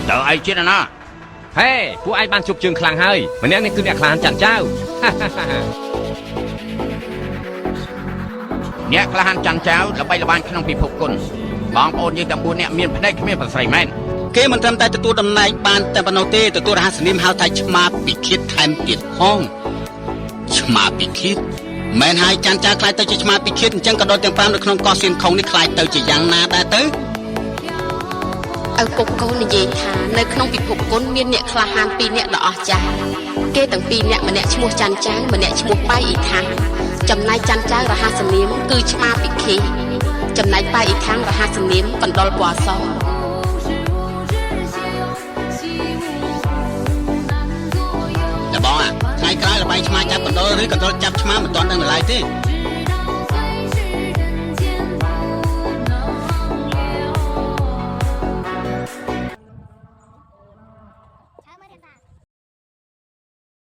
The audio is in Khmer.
chờ ai chết à na hey ពួកឯងបានជប់ជើងខ្លាំងហើយម្នាក់នេះគឺអ្នកក្លាហានច័ន្ទចៅ អ្នកក្លាហានច័ន្ទចៅល្បីល្បាញក្នុងពិភពគុណបងប្អូនយើងទាំង4នាក់មានភ្នែកគ្មានប្រស្រីមែនគេមិនត្រឹមតែទទួលតំណែងបានតែប៉ុណ្ណោះទេទទួលរហស្សនាមហៅថាឆ្មាពិឃាតថែមទៀតផងឆ្មាពិឃាតមែនហើយច័ន្ទចៅខ្លាយទៅជាឆ្មាពិឃាតអញ្ចឹងក៏ដូចទាំង5នៅក្នុងកោះសៀនខុងនេះខ្លាយទៅជាយ៉ាងណាដែរទៅឪពុកកូននិយាយថានៅក្នុងពិភពគុណមានអ្នកក្លាហាន2នាក់ដ៏អស្ចារ្យគេទាំង2នាក់ម្នាក់ឈ្មោះច័ន្ទចៅម្នាក់ឈ្មោះប៉ៃអ៊ីថាំងចំណែកច័ន្ទចៅរហស្សនាមគឺឆ្មាពិឃាតចំណែកប៉ៃអ៊ីថាំងរហស្សនាមកណ្ដុរពណ៌សបងថ្ងៃក្រោយល្បែងឆ្មាចាប់កណ្ដុរឬកណ្ដុរចាប់ឆ្មាមិនទាន់ដឹងនៅឡើយទេ